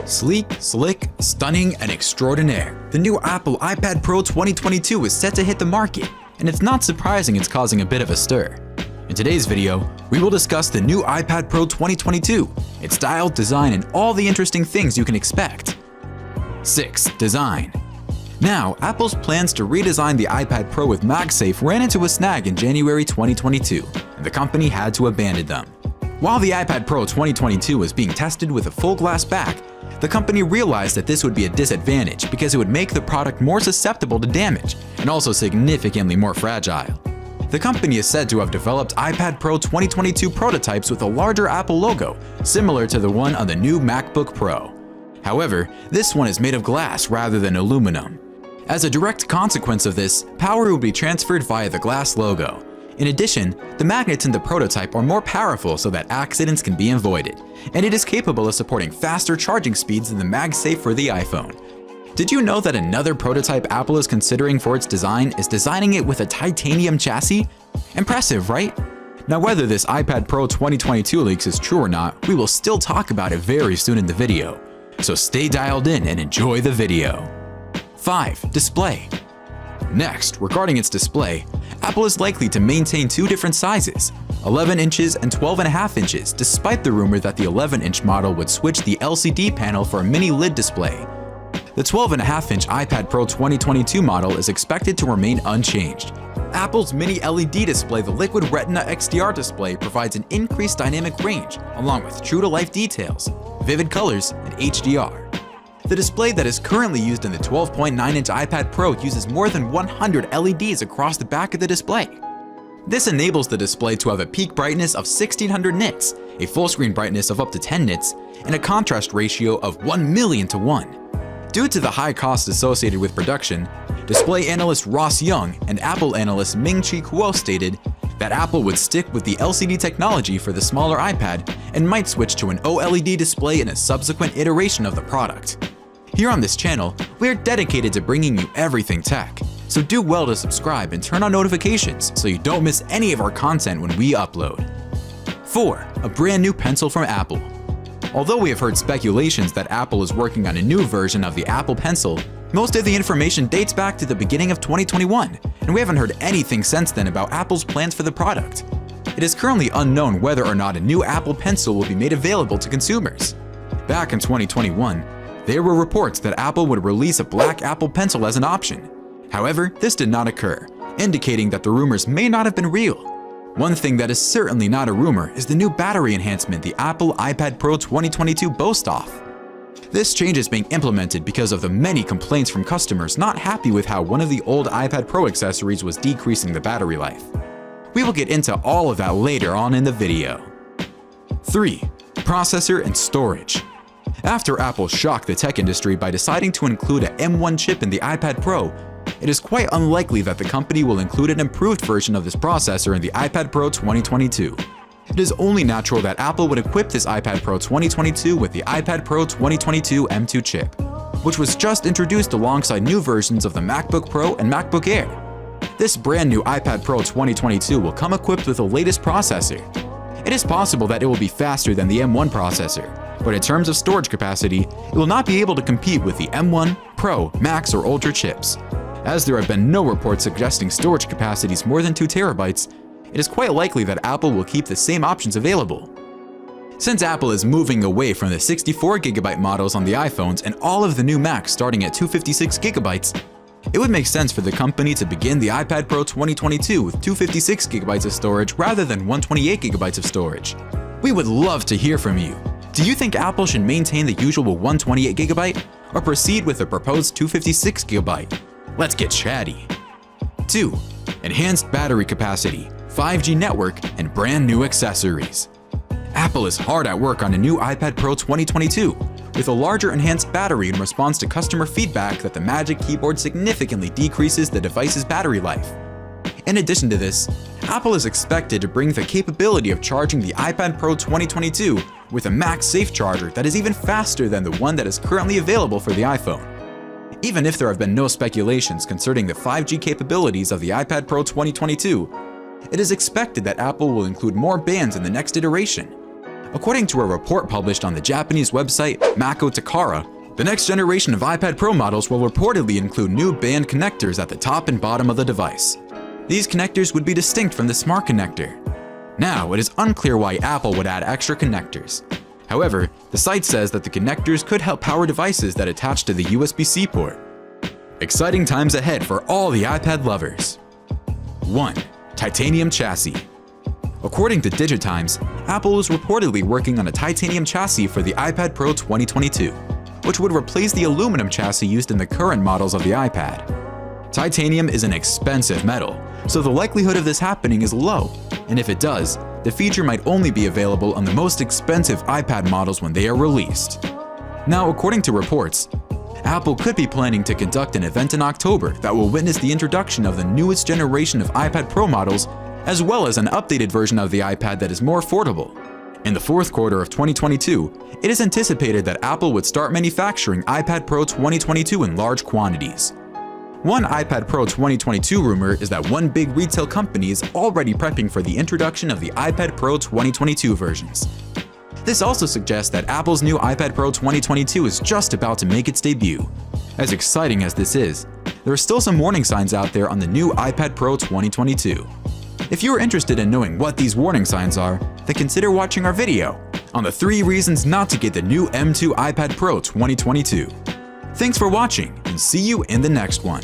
Sleek, slick, stunning, and extraordinaire. The new Apple iPad Pro 2022 is set to hit the market, and it's not surprising it's causing a bit of a stir. In today's video, we will discuss the new iPad Pro 2022, its style, design, and all the interesting things you can expect. 6. Design. Now, Apple's plans to redesign the iPad Pro with MagSafe ran into a snag in January 2022, and the company had to abandon them. While the iPad Pro 2022 was being tested with a full glass back, the company realized that this would be a disadvantage because it would make the product more susceptible to damage and also significantly more fragile. The company is said to have developed iPad Pro 2022 prototypes with a larger Apple logo, similar to the one on the new MacBook Pro. However, this one is made of glass rather than aluminum. As a direct consequence of this, power will be transferred via the glass logo. In addition, the magnets in the prototype are more powerful so that accidents can be avoided, and it is capable of supporting faster charging speeds than the MagSafe for the iPhone. Did you know that another prototype Apple is considering for its design is designing it with a titanium chassis? Impressive, right? Now, whether this iPad Pro 2022 leaks is true or not, we will still talk about it very soon in the video. So stay dialed in and enjoy the video. 5. Display. Next, regarding its display, Apple is likely to maintain two different sizes, 11 inches and 12.5 inches, despite the rumor that the 11-inch model would switch the LCD panel for a mini lid display. The 12.5-inch iPad Pro 2022 model is expected to remain unchanged. Apple's mini LED display, the Liquid Retina XDR display, provides an increased dynamic range, along with true-to-life details, vivid colors, and HDR. The display that is currently used in the 12.9-inch iPad Pro uses more than 100 LEDs across the back of the display. This enables the display to have a peak brightness of 1600 nits, a full screen brightness of up to 10 nits, and a contrast ratio of 1,000,000:1. Due to the high costs associated with production, display analyst Ross Young and Apple analyst Ming-Chi Kuo stated that Apple would stick with the LCD technology for the smaller iPad and might switch to an OLED display in a subsequent iteration of the product. Here on this channel, we are dedicated to bringing you everything tech, so do well to subscribe and turn on notifications so you don't miss any of our content when we upload. 4. A brand new pencil from Apple. Although we have heard speculations that Apple is working on a new version of the Apple Pencil, most of the information dates back to the beginning of 2021, and we haven't heard anything since then about Apple's plans for the product. It is currently unknown whether or not a new Apple Pencil will be made available to consumers. Back in 2021, there were reports that Apple would release a black Apple Pencil as an option. However, this did not occur, indicating that the rumors may not have been real. One thing that is certainly not a rumor is the new battery enhancement the Apple iPad Pro 2022 boasts off. This change is being implemented because of the many complaints from customers not happy with how one of the old iPad Pro accessories was decreasing the battery life. We will get into all of that later on in the video. 3. Processor and storage. After Apple shocked the tech industry by deciding to include an M1 chip in the iPad Pro, it is quite unlikely that the company will include an improved version of this processor in the iPad Pro 2022. It is only natural that Apple would equip this iPad Pro 2022 with the iPad Pro 2022 M2 chip, which was just introduced alongside new versions of the MacBook Pro and MacBook Air. This brand new iPad Pro 2022 will come equipped with the latest processor. It is possible that it will be faster than the M1 processor, but in terms of storage capacity, it will not be able to compete with the M1, Pro, Max, or Ultra chips. As there have been no reports suggesting storage capacities more than 2 TB, it is quite likely that Apple will keep the same options available. Since Apple is moving away from the 64GB models on the iPhones and all of the new Macs starting at 256GB, it would make sense for the company to begin the iPad Pro 2022 with 256GB of storage rather than 128GB of storage. We would love to hear from you. Do you think Apple should maintain the usual 128GB or proceed with the proposed 256GB? Let's get chatty. 2. Enhanced battery capacity, 5G network, and brand new accessories. Apple is hard at work on a new iPad Pro 2022 with a larger enhanced battery in response to customer feedback that the Magic Keyboard significantly decreases the device's battery life. In addition to this, Apple is expected to bring the capability of charging the iPad Pro 2022 with a MagSafe charger that is even faster than the one that is currently available for the iPhone. Even if there have been no speculations concerning the 5G capabilities of the iPad Pro 2022, it is expected that Apple will include more bands in the next iteration. According to a report published on the Japanese website Mako Takara, the next generation of iPad Pro models will reportedly include new band connectors at the top and bottom of the device. These connectors would be distinct from the Smart Connector. Now, it is unclear why Apple would add extra connectors. However, the site says that the connectors could help power devices that attach to the USB-C port. Exciting times ahead for all the iPad lovers. 1. Titanium chassis. According to Digitimes, Apple is reportedly working on a titanium chassis for the iPad Pro 2022, which would replace the aluminum chassis used in the current models of the iPad. Titanium is an expensive metal, so the likelihood of this happening is low, and if it does, the feature might only be available on the most expensive iPad models when they are released. Now, according to reports, Apple could be planning to conduct an event in October that will witness the introduction of the newest generation of iPad Pro models, as well as an updated version of the iPad that is more affordable. In the fourth quarter of 2022, it is anticipated that Apple would start manufacturing iPad Pro 2022 in large quantities. One iPad Pro 2022 rumor is that one big retail company is already prepping for the introduction of the iPad Pro 2022 versions. This also suggests that Apple's new iPad Pro 2022 is just about to make its debut. As exciting as this is, there are still some warning signs out there on the new iPad Pro 2022. If you are interested in knowing what these warning signs are, then consider watching our video on the 3 reasons not to get the new M2 iPad Pro 2022. Thanks for watching, and see you in the next one.